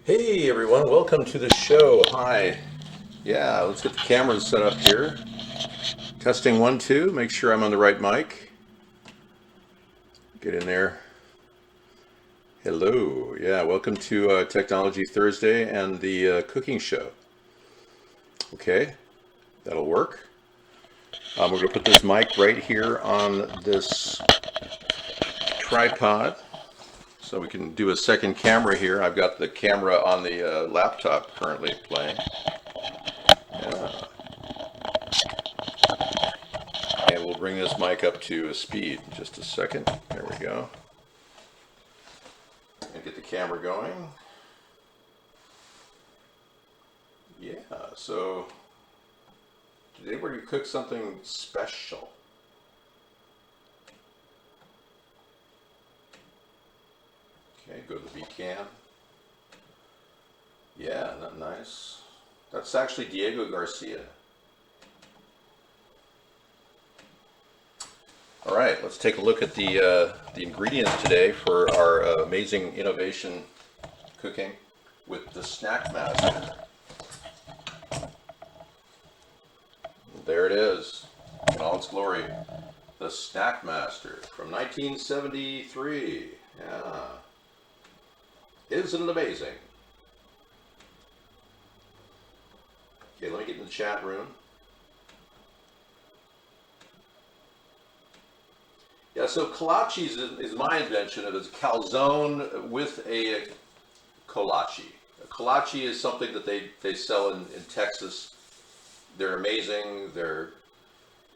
Hey everyone, welcome to the show. Hi. Yeah, let's get the cameras set up here. Testing 1, 2. Make sure I'm on the right mic. Get in there. Hello. Yeah, welcome to Technology Thursday and the cooking show. Okay, that'll work. We're going to put this mic right here on this tripod so we can do a second camera here. I've got the camera on the laptop currently playing. Yeah. And we'll bring this mic up to a speed in just a second. There we go. And get the camera going. Yeah, so today we're going to cook something special. Okay, go to the V-cam. Yeah, not nice. That's actually Diego Garcia. All right, let's take a look at the ingredients today for our amazing innovation cooking with the SnakMaster. There it is, in all its glory, the SnakMaster from 1973. Yeah, isn't it amazing? Okay, let me get in the chat room. Yeah, so Calaches is my invention. It is calzone with a Kohlache. A Kohlache is something that they sell in Texas. They're amazing.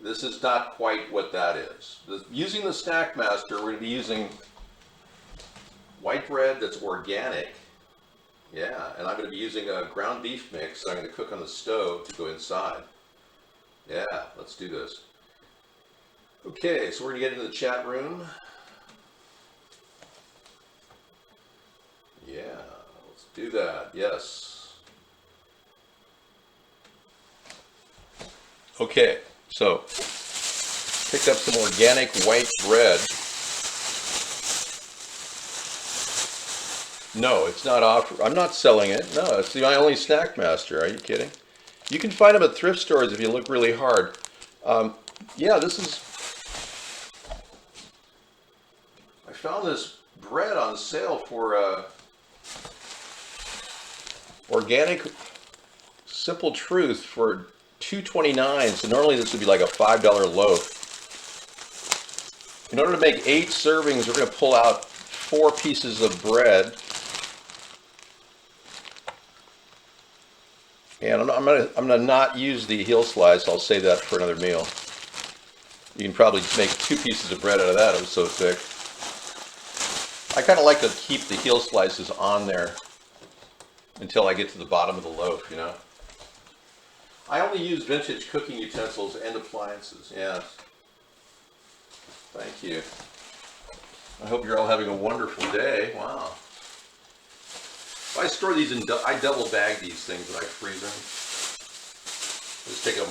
This is not quite what that is. Using the SnakMaster, we're going to be using white bread that's organic. Yeah, and I'm going to be using a ground beef mix that I'm going to cook on the stove to go inside. Yeah, let's do this. Okay, so we're going to get into the chat room. Yeah, let's do that. Yes. Okay, so picked up some organic white bread. No, it's not offered. I'm not selling it. No, it's the only SnakMaster. Are you kidding? You can find them at thrift stores if you look really hard. Yeah, this is. I found this bread on sale for organic Simple Truth for $2.29. So normally this would be like a $5 loaf. In order to make 8 servings, we're going to pull out 4 pieces of bread. And I'm gonna not use the heel slice. I'll save that for another meal. You can probably make 2 pieces of bread out of that. It was so thick. I kind of like to keep the heel slices on there until I get to the bottom of the loaf, you know. I only use vintage cooking utensils and appliances. Yes. Thank you. I hope you're all having a wonderful day. Wow. I store these I double bag these things when I freeze them. I just take a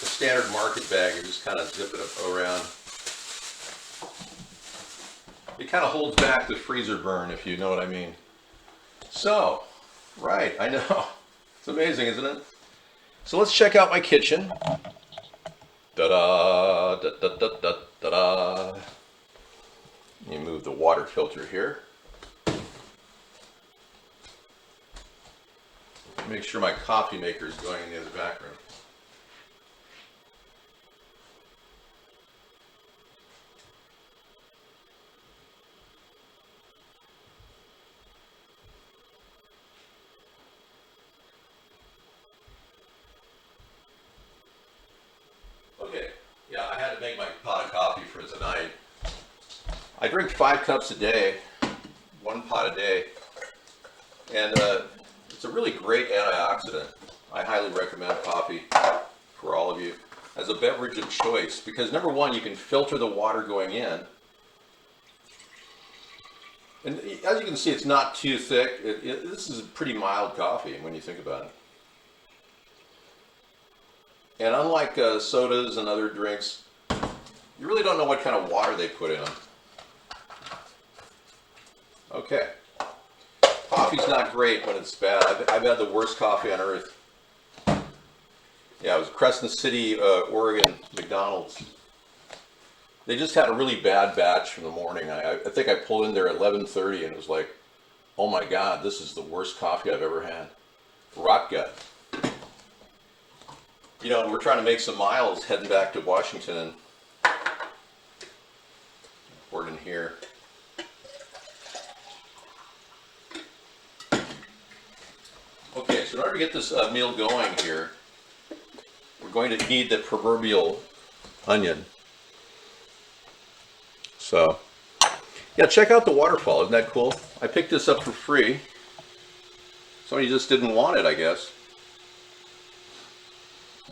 standard market bag and just kind of zip it around. It kind of holds back the freezer burn, if you know what I mean. So, right, I know. It's amazing, isn't it? So let's check out my kitchen. Da-da, da-da-da-da, da-da. Let me move the water filter here. Make sure my coffee maker is going in the other back room. Okay, yeah, I had to make my pot of coffee for tonight. I drink 5 cups a day, 1 pot a day, and it's a really great antioxidant. I highly recommend coffee for all of you as a beverage of choice because number one, you can filter the water going in. And as you can see, it's not too thick. This is a pretty mild coffee when you think about it. And unlike sodas and other drinks, you really don't know what kind of water they put in them. Okay. Pop coffee's not great when it's bad. I've had the worst coffee on earth. Yeah, it was Crescent City, Oregon, McDonald's. They just had a really bad batch from the morning. I think I pulled in there at 11:30 and it was like, oh my God, this is the worst coffee I've ever had. Rot gut. You know, we're trying to make some miles heading back to Washington and poured in here. Okay, so in order to get this meal going here, we're going to need the proverbial onion. So, yeah, check out the waterfall. Isn't that cool? I picked this up for free. Somebody just didn't want it, I guess.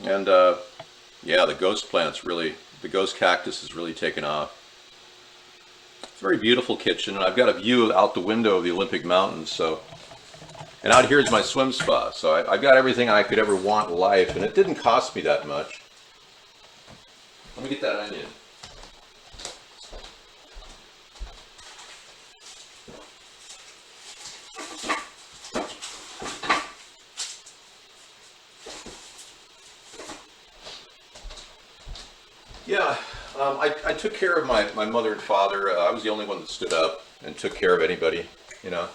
And yeah, the ghost cactus is really taken off. It's a very beautiful kitchen, and I've got a view out the window of the Olympic Mountains. So, and out here is my swim spa. So I've got everything I could ever want in life, and it didn't cost me that much. Let me get that onion. Yeah, I took care of my mother and father. I was the only one that stood up and took care of anybody, you know.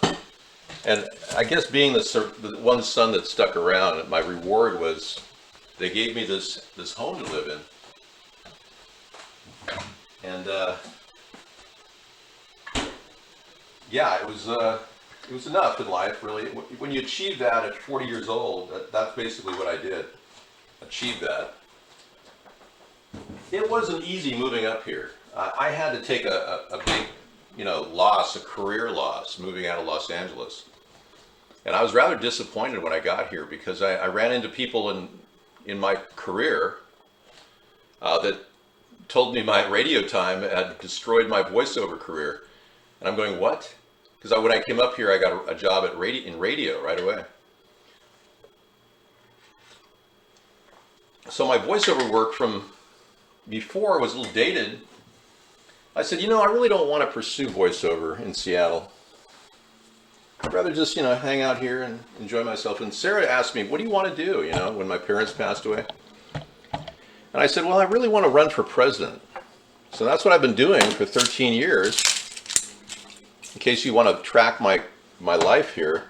And I guess being the one son that stuck around, my reward was they gave me this home to live in. And yeah, it was enough in life, really. When you achieve that at 40 years old, that's basically what I did. Achieve that. It wasn't easy moving up here. I had to take a big, loss, a career loss, moving out of Los Angeles. And I was rather disappointed when I got here because I ran into people in my career that told me my radio time had destroyed my voiceover career. And I'm going, what? Because when I came up here, I got a job in radio right away. So my voiceover work from before was a little dated. I said, I really don't want to pursue voiceover in Seattle. I'd rather just, hang out here and enjoy myself. And Sarah asked me, what do you want to do, when my parents passed away? And I said, well, I really want to run for president. So that's what I've been doing for 13 years. In case you want to track my life here,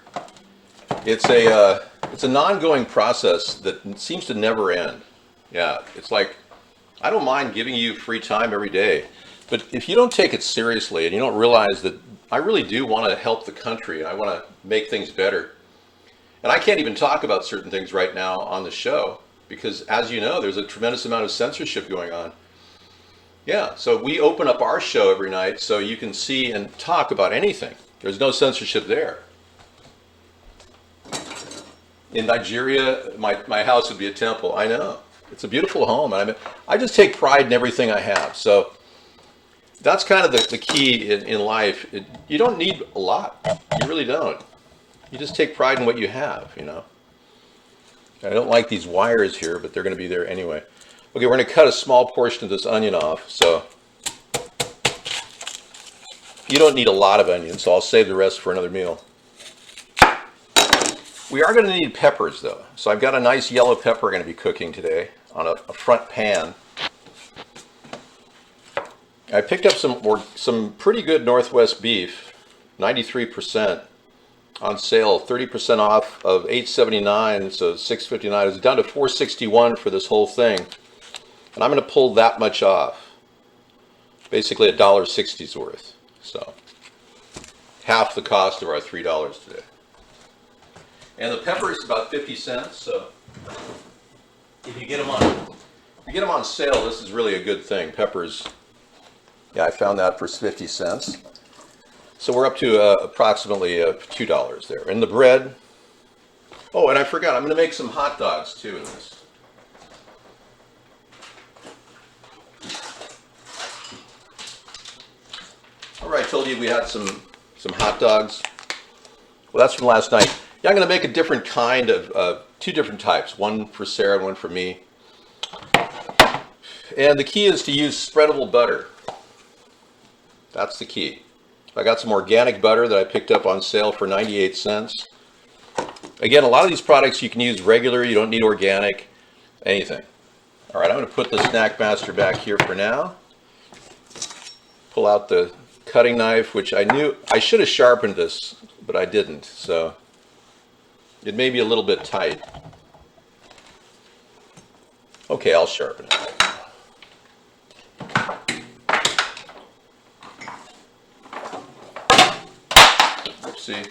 it's an ongoing process that seems to never end. Yeah, it's like, I don't mind giving you free time every day, but if you don't take it seriously and you don't realize that I really do want to help the country and I want to make things better, and I can't even talk about certain things right now on the show because, as you know, there's a tremendous amount of censorship going on. Yeah, so we open up our show every night so you can see and talk about anything. There's no censorship there. In Nigeria, my house would be a temple. I know. It's a beautiful home. I just take pride in everything I have. So that's kind of the key in life. You don't need a lot. You really don't. You just take pride in what you have, I don't like these wires here, but they're going to be there anyway. Okay, we're going to cut a small portion of this onion off. So you don't need a lot of onion, so I'll save the rest for another meal. We are going to need peppers, though. So I've got a nice yellow pepper going to be cooking today on a front pan. I picked up some pretty good Northwest beef, 93% on sale, 30% off of $8.79, so $6.59. It's down to $4.61 for this whole thing. And I'm going to pull that much off, basically $1.60's worth. So half the cost of our $3 today. And the pepper is about 50 cents, so if you get them on sale, this is really a good thing. Peppers, yeah, I found that for 50 cents. So we're up to approximately $2 there. And the bread, oh, and I forgot, I'm going to make some hot dogs too in this. All right, I told you we had some hot dogs. Well, that's from last night. Yeah, I'm going to make a different kind of, two different types, one for Sarah and one for me. And the key is to use spreadable butter. That's the key. I got some organic butter that I picked up on sale for 98 cents. Again, a lot of these products you can use regular, you don't need organic, anything. All right, I'm going to put the SnakMaster back here for now. Pull out the cutting knife, which I knew I should have sharpened this, but I didn't, so it may be a little bit tight. Okay, I'll sharpen it. Oopsie.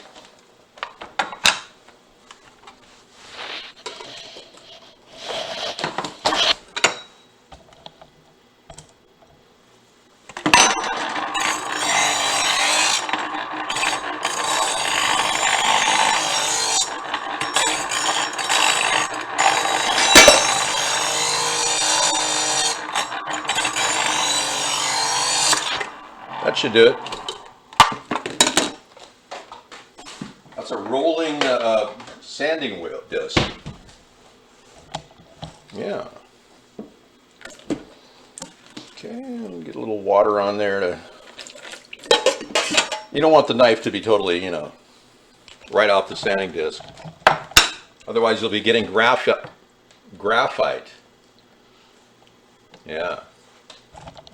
That should do it. That's a rolling sanding wheel disc. Yeah. Okay, get a little water on there to. You don't want the knife to be totally, right off the sanding disc. Otherwise, you'll be getting graphite. Yeah.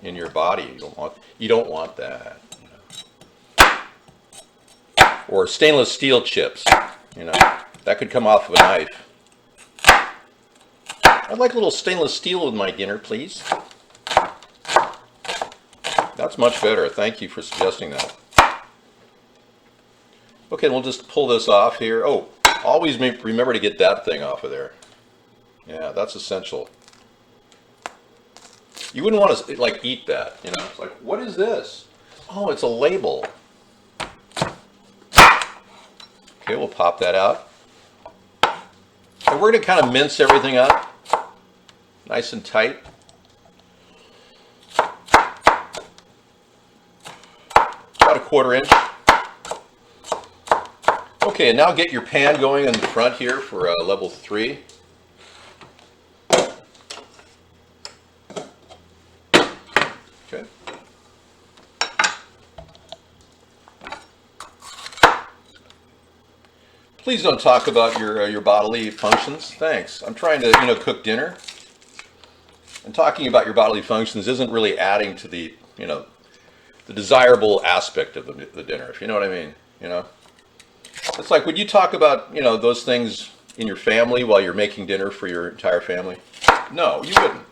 In your body, you don't want that. Or stainless steel chips, that could come off of a knife. I'd like a little stainless steel with my dinner, please. That's much better. Thank you for suggesting that. Okay, we'll just pull this off here. Oh, always remember to get that thing off of there. Yeah, that's essential. You wouldn't want to like eat that, It's like, what is this? Oh, it's a label. Okay, we'll pop that out. And we're going to kind of mince everything up, nice and tight. About a 1/4 inch. Okay, and now get your pan going in the front here for level 3. Okay. Please don't talk about your bodily functions. Thanks. I'm trying to cook dinner, and talking about your bodily functions isn't really adding to the the desirable aspect of the dinner. If you know what I mean. It's like, would you talk about those things in your family while you're making dinner for your entire family? No, you wouldn't.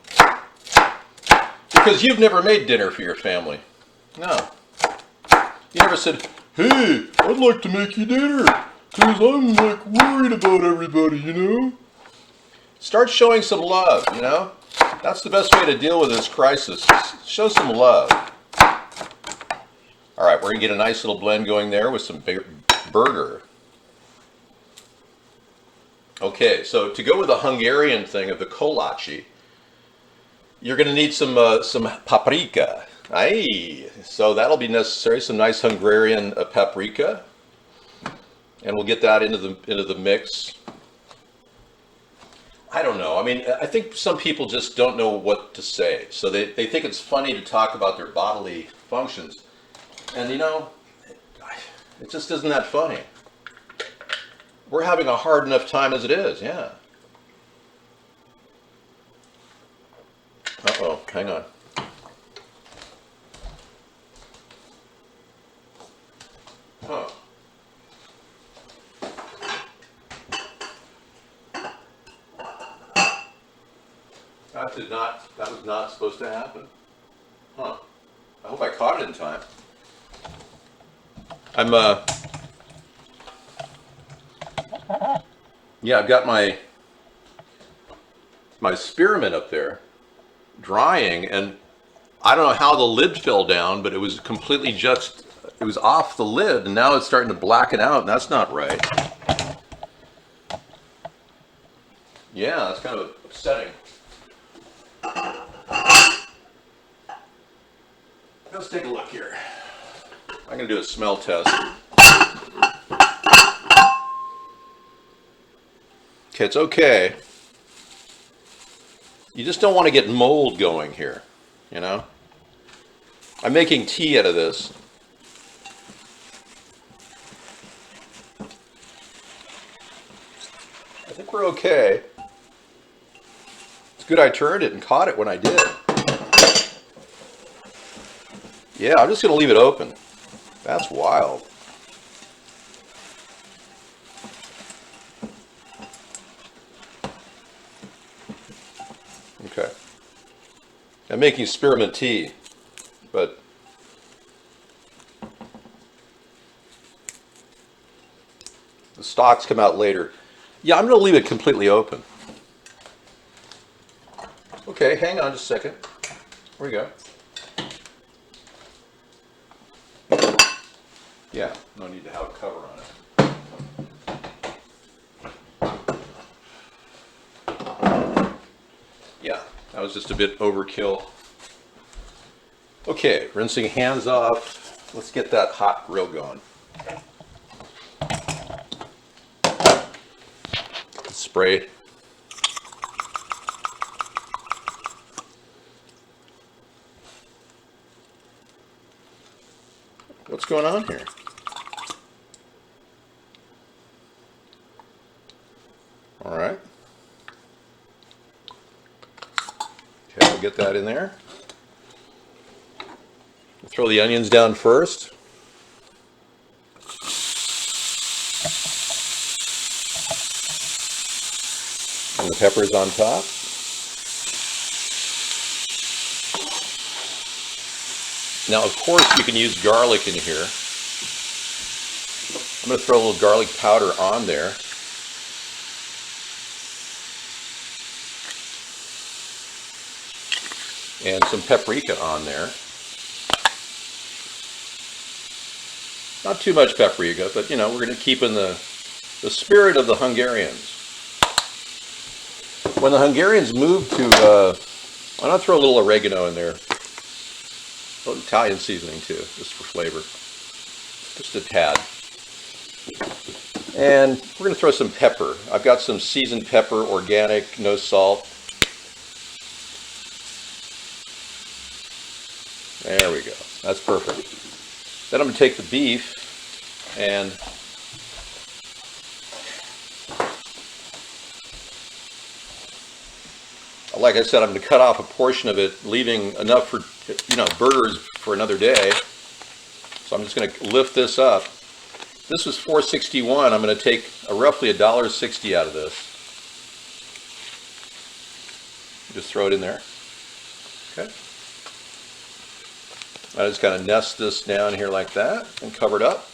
Because you've never made dinner for your family. No. You never said, hey, I'd like to make you dinner, because I'm like worried about everybody, Start showing some love, That's the best way to deal with this crisis. Show some love. All right, we're going to get a nice little blend going there with some burger. Okay, so to go with the Hungarian thing of the Kohlache, you're going to need some paprika. Aye, so that'll be necessary. Some nice Hungarian paprika, and we'll get that into the mix. I don't know. I mean, I think some people just don't know what to say, so they think it's funny to talk about their bodily functions, and it just isn't that funny. We're having a hard enough time as it is, yeah. Uh-oh, hang on. Huh. That was not supposed to happen. Huh. I hope I caught it in time. Yeah, I've got my spearmint up there drying, and I don't know how the lid fell down, but it was completely it was off the lid, and now it's starting to blacken out, and that's not right. Yeah, that's kind of upsetting. Let's take a look here. I'm going to do a smell test. Okay, it's okay. You just don't want to get mold going here, I'm making tea out of this. I think we're okay. It's good I turned it and caught it when I did. Yeah, I'm just going to leave it open. That's wild. Okay. I'm making spearmint tea, but the stalks come out later. Yeah, I'm going to leave it completely open. Okay, hang on just a second. Here we go. Yeah, no need to have a cover on it. Yeah, that was just a bit overkill. Okay, rinsing hands off. Let's get that hot grill going. Spray. What's going on here? All right. Okay, we'll get that in there. We'll throw the onions down first. And the peppers on top. Now, of course, you can use garlic in here. I'm going to throw a little garlic powder on there. And some paprika on there. Not too much paprika, but you know, we're going to keep in the spirit of the Hungarians. When the Hungarians moved to, I'm going to throw a little oregano in there. A little Italian seasoning too, just for flavor. Just a tad. And we're going to throw some pepper. I've got some seasoned pepper, organic, no salt. There we go. That's perfect. Then I'm going to take the beef and like I said, I'm going to cut off a portion of it, leaving enough for, you know, burgers for another day. So I'm just going to lift this up. This was $4.61. I'm going to take roughly $1.60 out of this. Just throw it in there. Okay. I just kind of nest this down here like that and cover it up.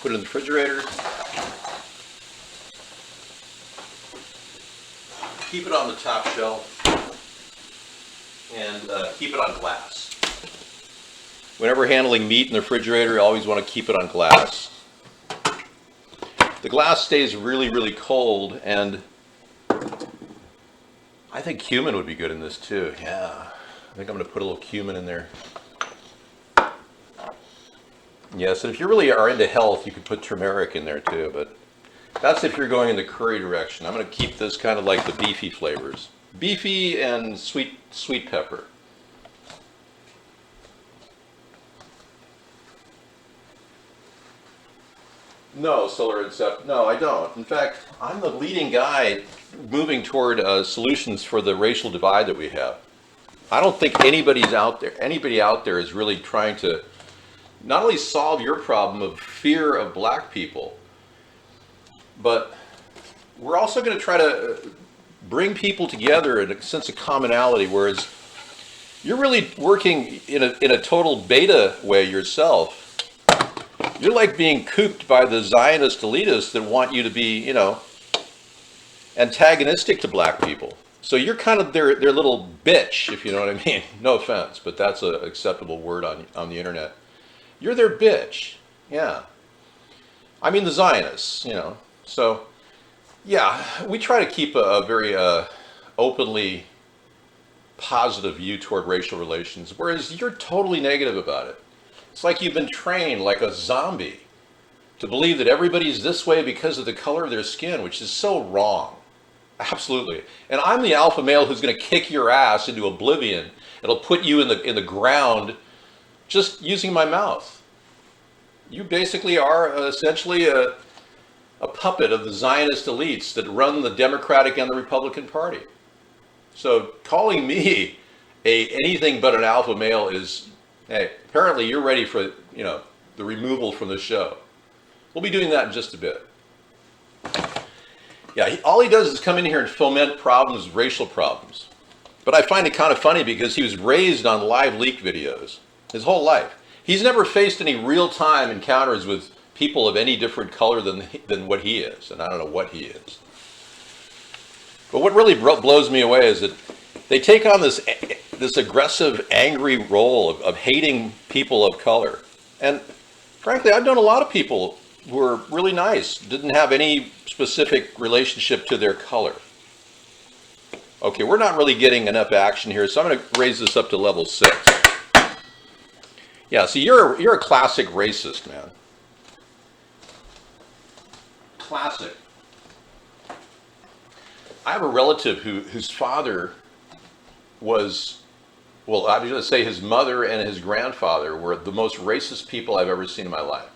Put it in the refrigerator. Keep it on the top shelf and keep it on glass. Whenever handling meat in the refrigerator, you always want to keep it on glass. The glass stays really, really cold, and I think cumin would be good in this too. Yeah, I think I'm going to put a little cumin in there. Yes, and if you really are into health, you could put turmeric in there too, but that's if you're going in the curry direction. I'm going to keep this kind of like the beefy flavors. Beefy and sweet pepper. No, Solar Incept. No, I don't. In fact, I'm the leading guy moving toward solutions for the racial divide that we have. I don't think anybody out there is really trying to not only solve your problem of fear of black people, but we're also going to try to bring people together in a sense of commonality, whereas you're really working in a total beta way yourself. You're like being cooped by the Zionist elitists that want you to be, you know, antagonistic to black people. So you're kind of their little bitch, if you know what I mean. No offense, but that's an acceptable word on the internet. You're their bitch. Yeah. I mean the Zionists, you know. So, yeah, we try to keep a very openly positive view toward racial relations, whereas you're totally negative about it. It's like you've been trained like a zombie to believe that everybody's this way because of the color of their skin, which is so wrong. Absolutely. And I'm the alpha male who's going to kick your ass into oblivion. It'll put you in the ground just using my mouth. You basically are essentially a puppet of the Zionist elites that run the Democratic and the Republican Party. So calling me anything but an alpha male is, hey, apparently you're ready for, the removal from the show. We'll be doing that in just a bit. Yeah, all he does is come in here and foment problems, racial problems. But I find it kind of funny because he was raised on live leak videos his whole life. He's never faced any real-time encounters with people of any different color than what he is, and I don't know what he is. But what really blows me away is that they take on this aggressive, angry role of hating people of color. And frankly, I've known a lot of people who were really nice, didn't have any specific relationship to their color. Okay, we're not really getting enough action here, so I'm going to raise this up to level 6. Yeah, so you're a classic racist, man. Classic. I have a relative whose father was, well, I was going to say his mother and his grandfather were the most racist people I've ever seen in my life.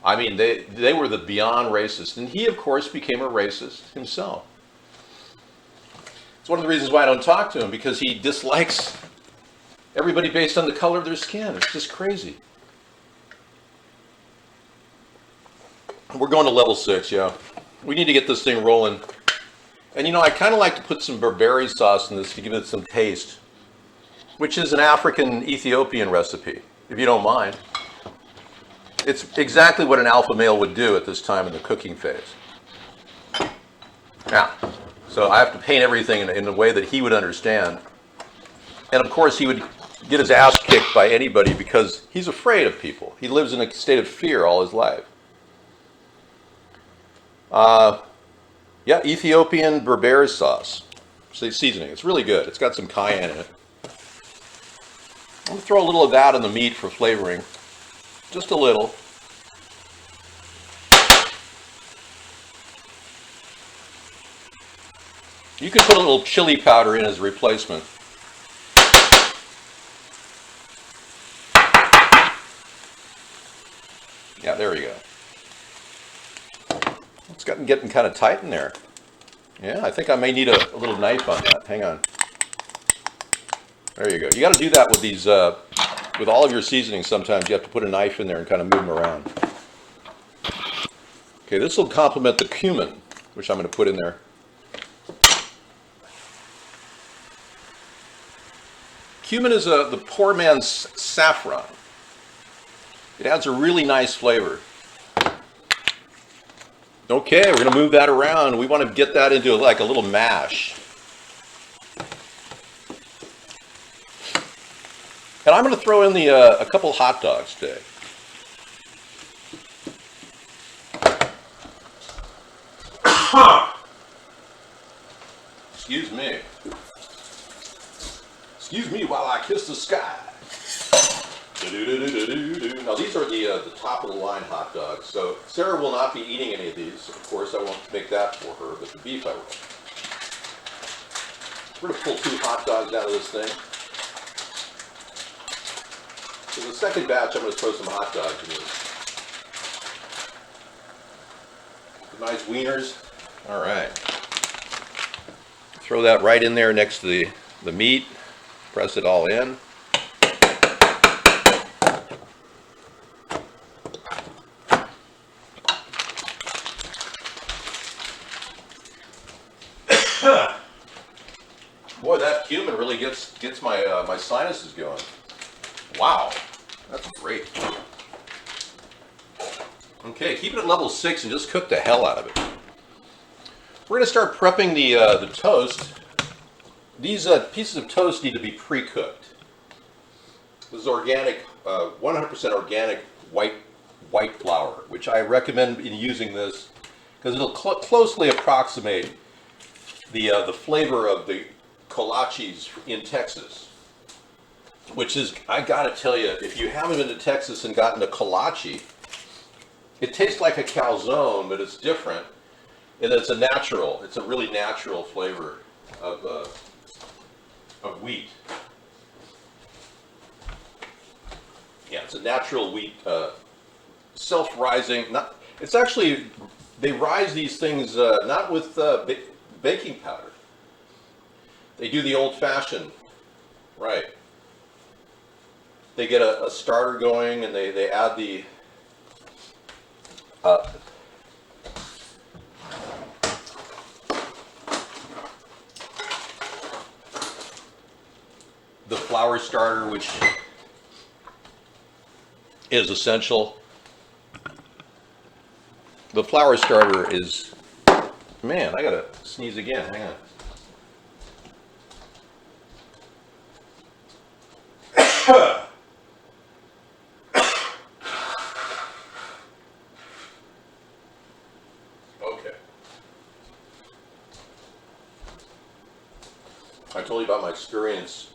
I mean, they were the beyond racist, and he, of course, became a racist himself. It's one of the reasons why I don't talk to him, because he dislikes everybody based on the color of their skin. It's just crazy. We're going to level 6, yeah. We need to get this thing rolling. And I kind of like to put some Berberi sauce in this to give it some taste, which is an African Ethiopian recipe, if you don't mind. It's exactly what an alpha male would do at this time in the cooking phase. Now, so I have to paint everything in a way that he would understand. And of course, he would get his ass kicked by anybody because he's afraid of people. He lives in a state of fear all his life. Yeah, Ethiopian Berberi sauce. Seasoning. It's really good. It's got some cayenne in it. I'm going to throw a little of that in the meat for flavoring. Just a little. You can put a little chili powder in as a replacement. Yeah, there you go. It's getting kind of tight in there. Yeah, I think I may need a little knife on that. Hang on. There you go. You got to do that with these, with all of your seasonings. Sometimes you have to put a knife in there and kind of move them around. Okay, this will complement the cumin, which I'm going to put in there. Cumin is the poor man's saffron. It adds a really nice flavor. Okay, we're going to move that around. We want to get that into like a little mash. And I'm going to throw in a couple hot dogs today. Excuse me. Excuse me while I kiss the sky. Now these are the top of the line hot dogs. So Sarah will not be eating any of these. Of course, I won't make that for her, but the beef I will. We're going to pull 2 hot dogs out of this thing. So the second batch, I'm going to throw some hot dogs in. Nice wieners. All right. Throw that right in there next to the meat. Press it all in. Boy, that cumin really gets my my sinuses going. Wow, that's great. Okay, keep it at level 6 and just cook the hell out of it. We're going to start prepping the toast. These pieces of toast need to be pre-cooked. This is organic, 100% organic white flour, which I recommend using this because it'll closely approximate the flavor of the Kohlaches in Texas. Which is, I gotta tell you, if you haven't been to Texas and gotten a Kohlache, it tastes like a calzone, but it's different. And it's a really natural flavor of wheat. Yeah, it's a natural wheat, self-rising. It's actually they rise these things not with baking powder. They do the old-fashioned, right. They get a starter going and they add the flour starter, which is essential. The flour starter is, man, I gotta sneeze again, hang on. Okay. I told you about my experience.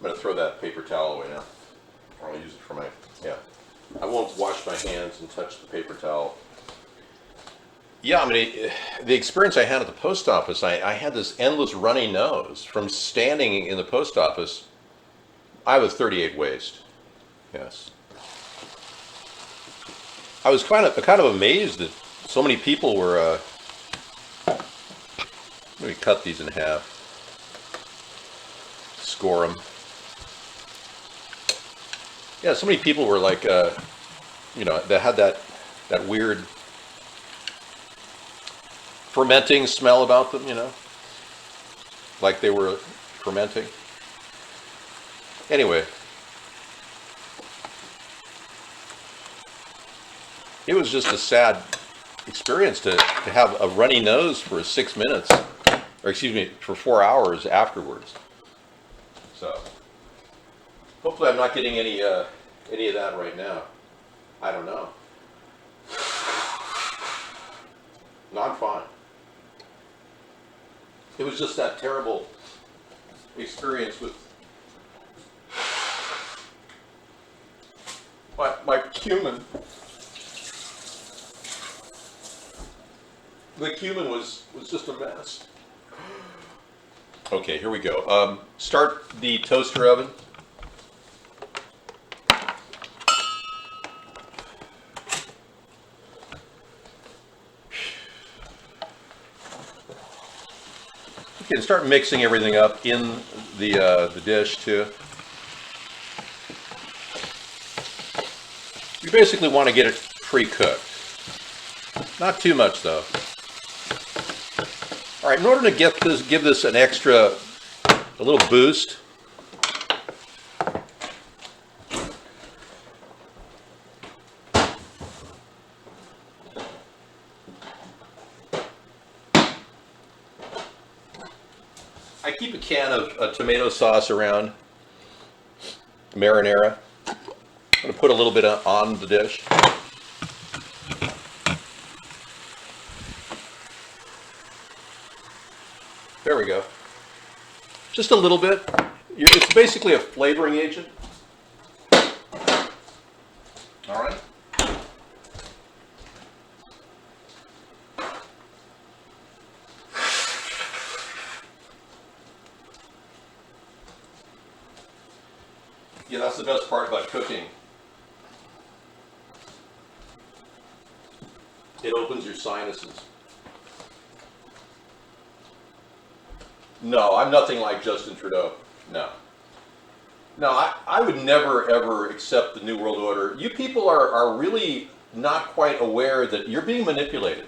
I'm going to throw that paper towel away now. I'll use it for my, yeah. I won't wash my hands and touch the paper towel. Yeah, I mean, the experience I had at the post office, I had this endless runny nose from standing in the post office. I have a 38 waist, yes. I was kind of amazed that so many people were, let me cut these in half, score them. Yeah, so many people were like, you know, that had that weird fermenting smell about them, you know, like they were fermenting. Anyway, it was just a sad experience to have a runny nose for 6 minutes, or excuse me, for 4 hours afterwards. So. Hopefully I'm not getting any of that right now. I don't know. No, I'm fine. It was just that terrible experience with my cumin. The cumin was just a mess. Okay, here we go. Start the toaster oven. And start mixing everything up in the dish too. You basically want to get it pre-cooked. Not too much though. All right, in order to give this an extra, a little boost, I keep a can of tomato sauce around, marinara. I'm going to put a little bit on the dish. There we go. Just a little bit. It's basically a flavoring agent. All right. Yeah, that's the best part about cooking. It opens your sinuses. No, I'm nothing like Justin Trudeau. No. No, I would never, ever accept the New World Order. You people are really not quite aware that you're being manipulated.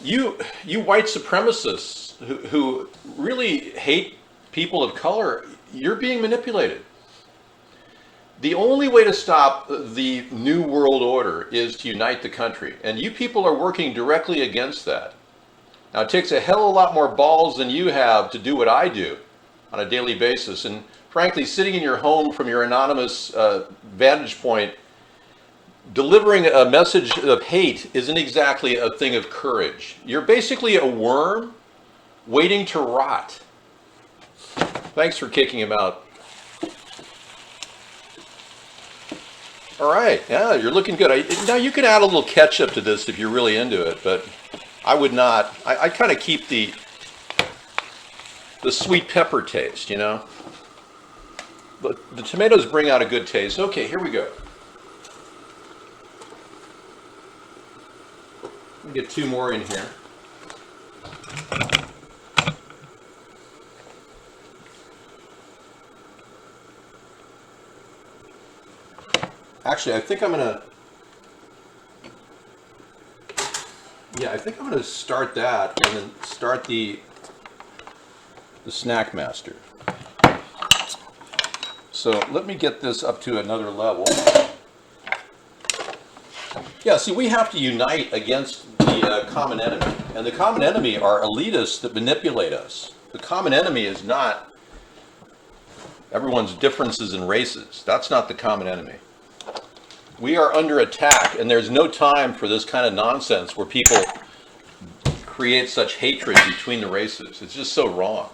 You white supremacists who really hate people of color, you're being manipulated. The only way to stop the New World Order is to unite the country. And you people are working directly against that. Now, it takes a hell of a lot more balls than you have to do what I do on a daily basis. And frankly, sitting in your home from your anonymous vantage point, delivering a message of hate isn't exactly a thing of courage. You're basically a worm waiting to rot. Thanks for kicking him out. All right, yeah, you're looking good. Now you can add a little ketchup to this if you're really into it, but I would not. I kind of keep the sweet pepper taste, you know. But the tomatoes bring out a good taste. Okay, here we go. me get 2 more in here. Actually, I think I'm gonna. Yeah, I think I'm gonna start that and then start the SnakMaster. So let me get this up to another level. Yeah, see, we have to unite against the common enemy. And the common enemy are elitists that manipulate us. The common enemy is not everyone's differences in races. That's not the common enemy. We are under attack, and there's no time for this kind of nonsense where people create such hatred between the races. It's just so wrong.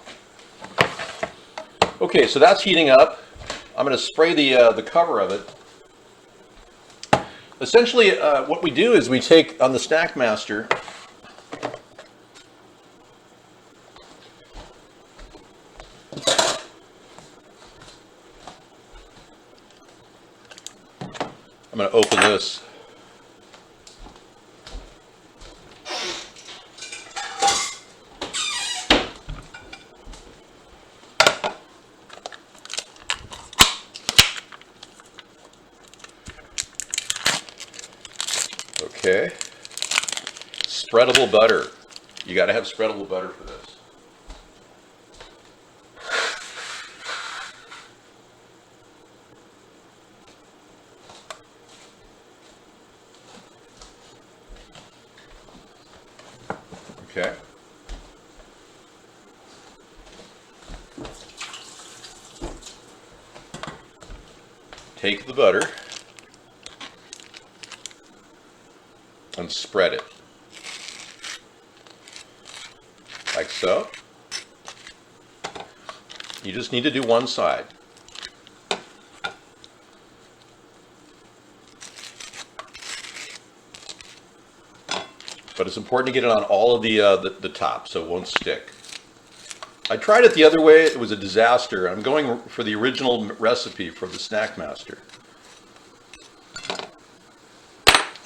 Okay, so that's heating up. I'm going to spray the cover of it. Essentially, what we do is we take on the SnakMaster, I'm going to open this. Okay. Spreadable butter. You got to have spreadable butter for this. Okay. Take the butter and spread it like so. You just need to do one side. But it's important to get it on all of the top so it won't stick. I tried it the other way. It was a disaster. I'm going for the original recipe for the SnakMaster.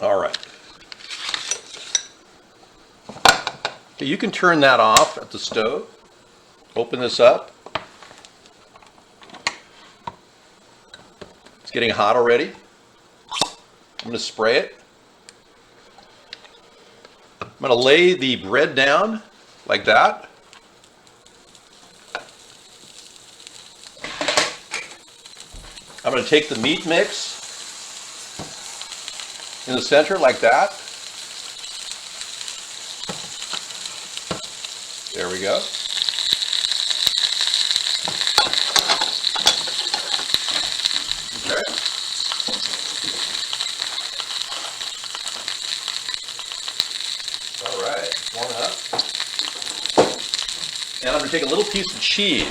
All right. Okay, you can turn that off at the stove. Open this up. It's getting hot already. I'm going to spray it. I'm going to lay the bread down like that. I'm going to take the meat mix in the center like that. There we go. Okay. All right, warm up. And I'm going to take a little piece of cheese.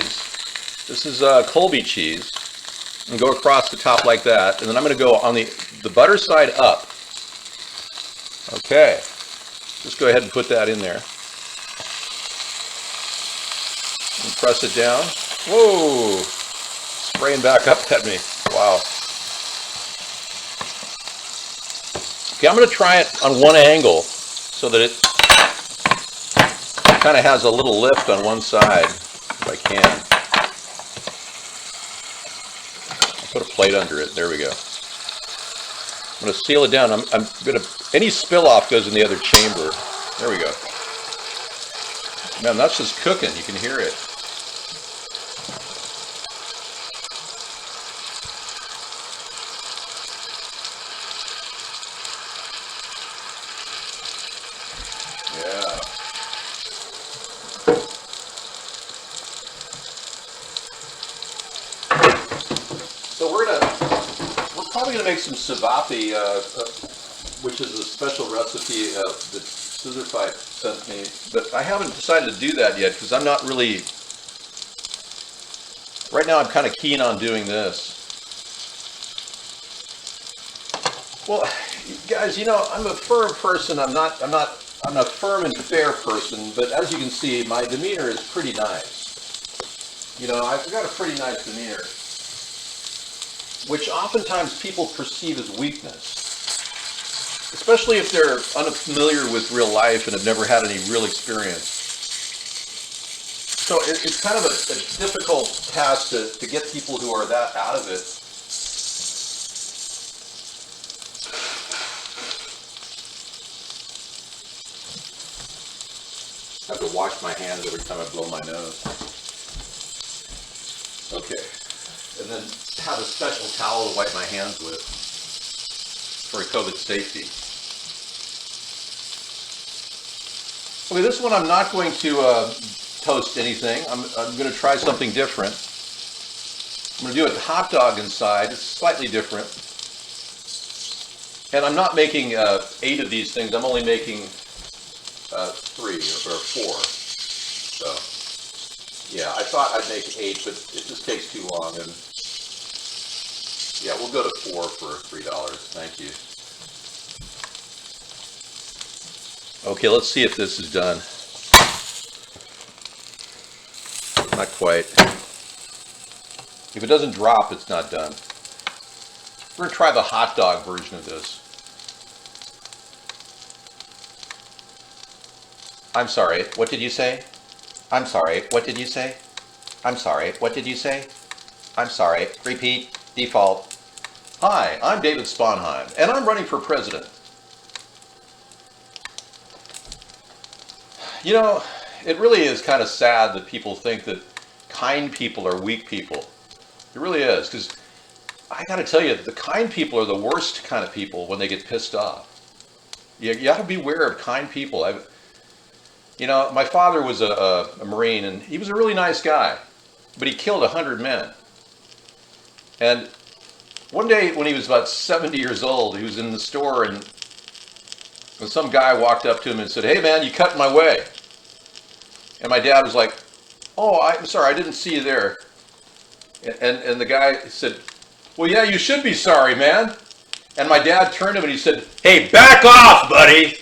This is Colby cheese. And go across the top like that, and then I'm going to go on the butter side up. Okay, just go ahead and put that in there. And press it down. Whoa, spraying back up at me. Wow. Okay, I'm going to try it on one angle so that it kind of has a little lift on one side, if I can. Put a plate under it. There we go. I'm going to seal it down. I'm going to, any spill off goes in the other chamber. There we go. Man, that's just cooking. You can hear it. Yeah. So we're probably gonna make some cevapi, which is a special recipe that Scissorfight sent me. But I haven't decided to do that yet because I'm not really. Right now, I'm kind of keen on doing this. Well, guys, you know, I'm a firm person. I'm a firm and fair person. But as you can see, my demeanor is pretty nice. You know, I've got a pretty nice demeanor, which oftentimes people perceive as weakness. especially if they're unfamiliar with real life and have never had any real experience. So it's kind of a difficult task to get people who are that out of it. I have to wash my hands every time I blow my nose. Okay. And then have a special towel to wipe my hands with for COVID safety. Okay, this one I'm not going to toast anything. I'm going to try something different. I'm going to do a hot dog inside. It's slightly different. And I'm not making 8 of these things. I'm only making 3 or 4. So, yeah, I thought I'd make 8, but it just takes too long. And yeah, we'll go to 4 for $3. Thank you. Okay, let's see if this is done. Not quite. If it doesn't drop, it's not done. We're going to try the hot dog version of this. I'm sorry, what did you say? I'm sorry, what did you say? I'm sorry, what did you say? I'm sorry, repeat, default. Hi, I'm David Sponheim, and I'm running for president. You know, it really is kind of sad that people think that kind people are weak people. It really is, because I got to tell you, the kind people are the worst kind of people when they get pissed off. You got to beware of kind people. You know, my father was a Marine, and he was a really nice guy, but he killed 100 men. And one day when he was about 70 years old, he was in the store, and some guy walked up to him and said, "Hey man, you cut in my way." And my dad was like, "Oh, I'm sorry, I didn't see you there." And the guy said, "Well, yeah, you should be sorry, man." And my dad turned to him and he said, "Hey, back off, buddy."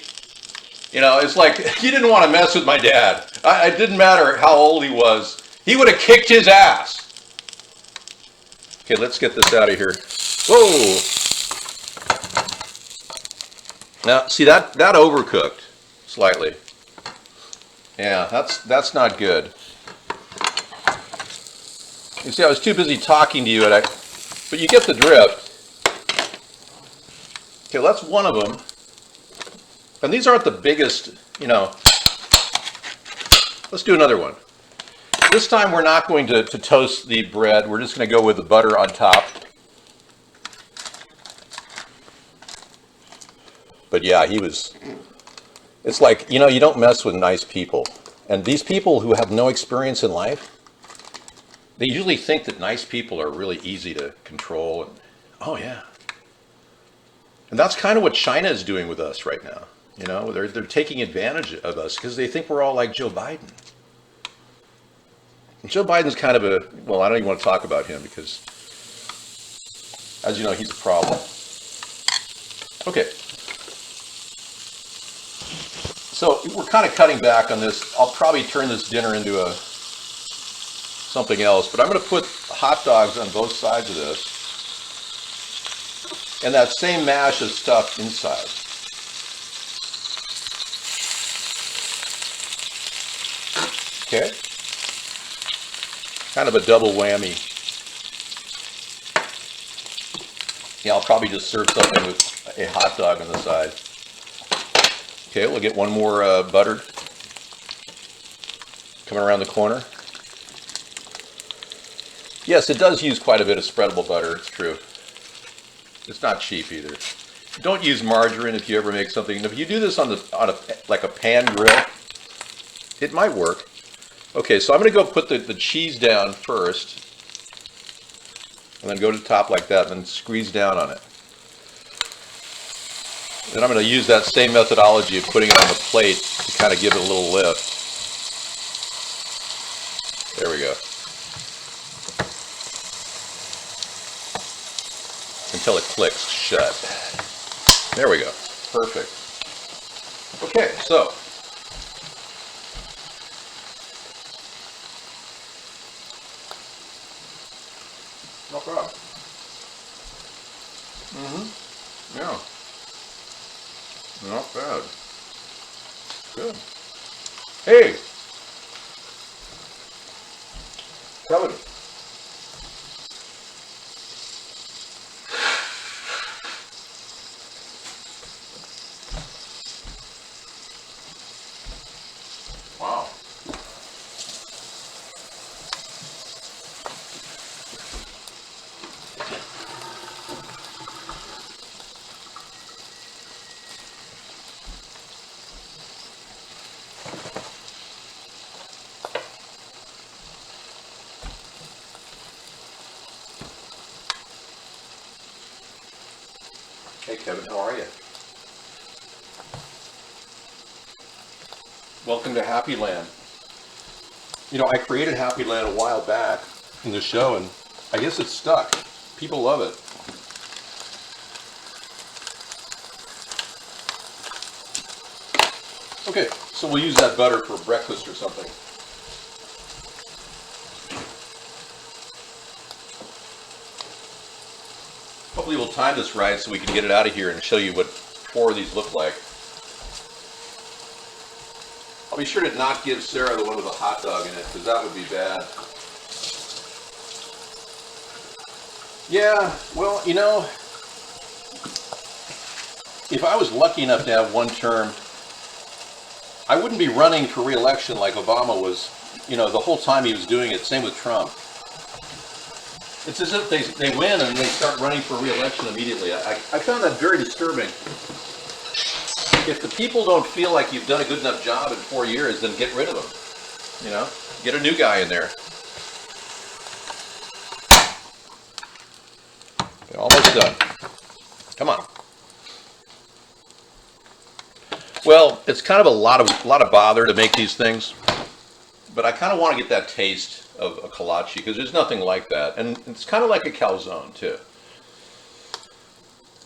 You know, it's like, you didn't want to mess with my dad. It didn't matter how old he was. He would have kicked his ass. Okay, let's get this out of here. Whoa. Now, see, that overcooked slightly. Yeah, that's not good. You see, I was too busy talking to you, but you get the drift. Okay, well, that's one of them. And these aren't the biggest, you know. Let's do another one. This time we're not going to toast the bread. We're just going to go with the butter on top. But yeah, it's like, you know, you don't mess with nice people. And these people who have no experience in life, they usually think that nice people are really easy to control. And, oh yeah. And that's kind of what China is doing with us right now. You know, they're taking advantage of us because they think we're all like Joe Biden. And Joe Biden's kind of well, I don't even want to talk about him because, as you know, he's a problem. Okay. So we're kind of cutting back on this. I'll probably turn this dinner into something else, but I'm going to put hot dogs on both sides of this. And that same mash of stuff inside. Okay. Kind of a double whammy. Yeah, I'll probably just serve something with a hot dog on the side. Okay, we'll get one more buttered. Coming around the corner. Yes, it does use quite a bit of spreadable butter, it's true. It's not cheap either. Don't use margarine if you ever make something. And if you do this on a pan grill, it might work. Okay, so I'm going to go put the cheese down first, and then go to the top like that, and then squeeze down on it. Then I'm going to use that same methodology of putting it on the plate to kind of give it a little lift. There we go. Until it clicks shut. There we go. Perfect. Okay, so no problem. Yeah. Not bad. Good. Hey, Kevin. Wow. Hey Kevin, how are you? Welcome to Happy Land. You know, I created Happy Land a while back in the show, and I guess it's stuck. People love it. Okay, so we'll use that butter for breakfast or something. Hopefully we'll time this right so we can get it out of here and show you what 4 of these look like. I'll be sure to not give Sarah the one with a hot dog in it, because that would be bad. Yeah, well, you know, if I was lucky enough to have one term, I wouldn't be running for re-election like Obama was, you know, the whole time he was doing it. Same with Trump. It's as if they win and they start running for re-election immediately. I found that very disturbing. If the people don't feel like you've done a good enough job in 4 years, then get rid of them. You know, get a new guy in there. Okay, almost done. Come on. Well, it's kind of a lot of bother to make these things, but I kind of want to get that taste of a Kohlache, because there's nothing like that, and it's kind of like a calzone too.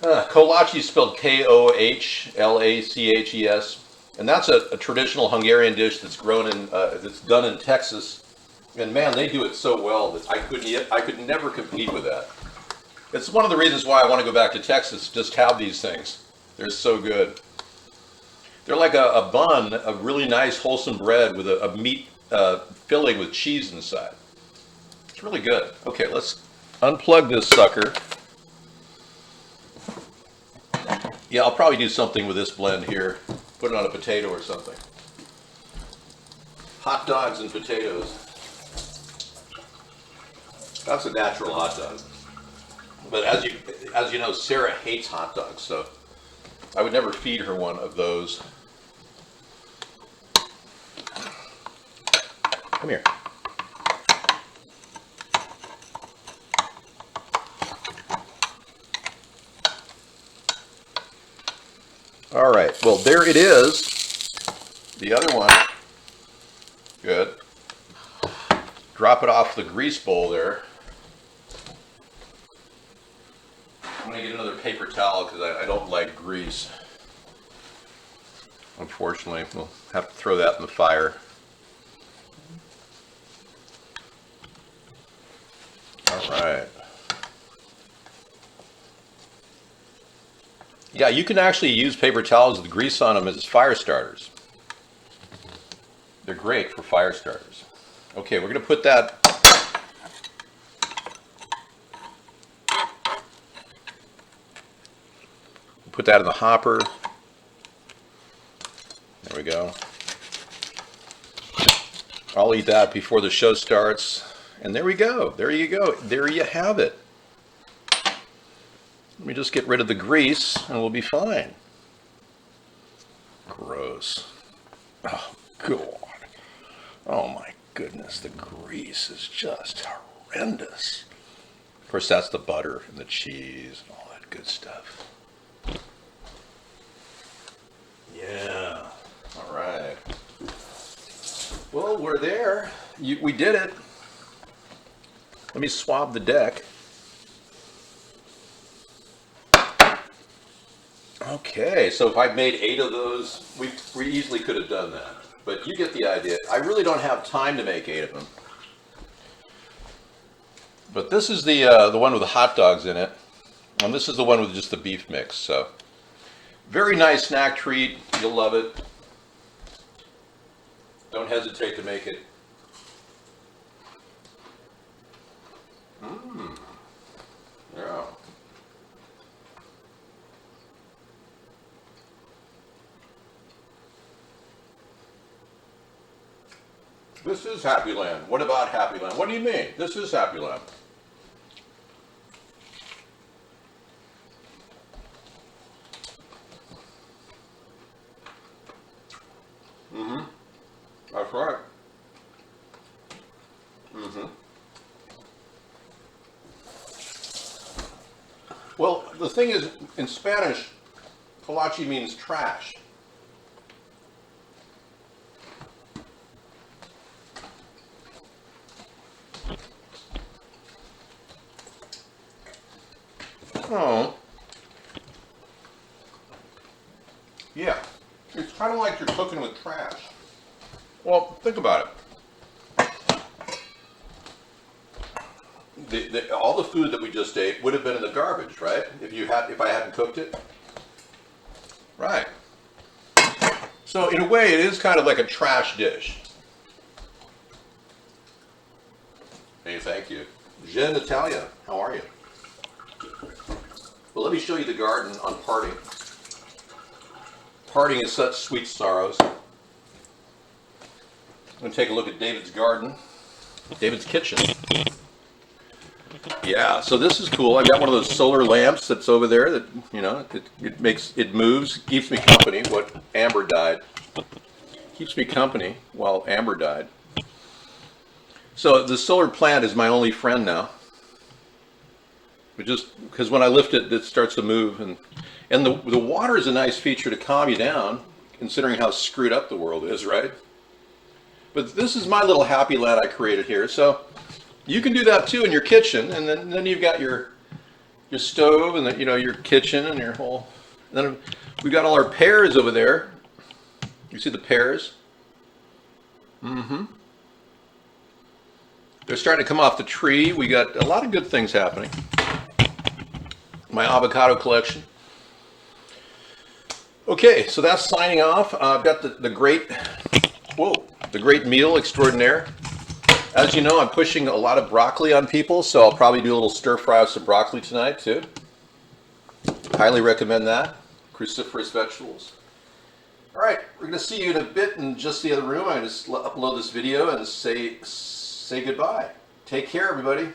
Kohlache is spelled Kohlaches, and that's a traditional Hungarian dish that's grown in that's done in Texas, and man, they do it so well that I could never compete with that. It's one of the reasons why I want to go back to Texas, just have these things. They're so good. They're like a bun of really nice wholesome bread with a meat filling with cheese inside. It's really good. Okay, let's unplug this sucker. Yeah, I'll probably do something with this blend here. Put it on a potato or something. Hot dogs and potatoes. That's a natural hot dog. But as you know, Sarah hates hot dogs, so I would never feed her one of those. Come here. All right, well, there it is. The other one. Good. Drop it off the grease bowl there. I'm going to get another paper towel because I don't like grease. Unfortunately, we'll have to throw that in the fire. All right. Yeah, you can actually use paper towels with grease on them as fire starters. They're great for fire starters. Okay, we're going to put that in the hopper. There we go. I'll eat that before the show starts. And there we go. There you go. There you have it. Let me just get rid of the grease and we'll be fine. Gross. Oh, God. Oh, my goodness. The grease is just horrendous. Of course, that's the butter and the cheese and all that good stuff. Yeah. All right. Well, we're there. We did it. Let me swab the deck. Okay, so if I'd made 8 of those, we easily could have done that. But you get the idea. I really don't have time to make 8 of them. But this is the one with the hot dogs in it, and this is the one with just the beef mix. So Very nice snack treat. You'll love it. Don't hesitate to make it. Mmm. Yeah. This is Happy Land. What about Happy Land? What do you mean? This is Happy Land. Mm-hmm. That's right. Mm-hmm. Well, the thing is, in Spanish, Kohlache means trash. Oh. Yeah. It's kind of like you're cooking with trash. Well, think about it. All the food that we just ate would have been in the garbage, right? If I hadn't cooked it. Right. So in a way, it is kind of like a trash dish. Hey, thank you. Je Natalia, how are you? Well, let me show you the garden on parting. Parting is such sweet sorrows. I'm going to take a look at David's garden. David's kitchen. Yeah, so this is cool. I've got one of those solar lamps that's over there that, you know, it moves, keeps me company. What Amber died. Keeps me company while Amber died. So the solar plant is my only friend now. But just because when I lift it, it starts to move, and the water is a nice feature to calm you down, considering how screwed up the world is, right? But this is my little happy land I created here. So you can do that too in your kitchen, and then you've got your stove, and your kitchen, and your whole. And then we've got all our pears over there. You see the pears? Mm-hmm. They're starting to come off the tree. We got a lot of good things happening. My avocado collection. Okay, so that's signing off. I've got the great meal extraordinaire. As you know, I'm pushing a lot of broccoli on people, so I'll probably do a little stir fry with some broccoli tonight too. Highly recommend that. Cruciferous vegetables. All right, we're going to see you in a bit in just the other room. I just upload this video and say goodbye. Take care, everybody.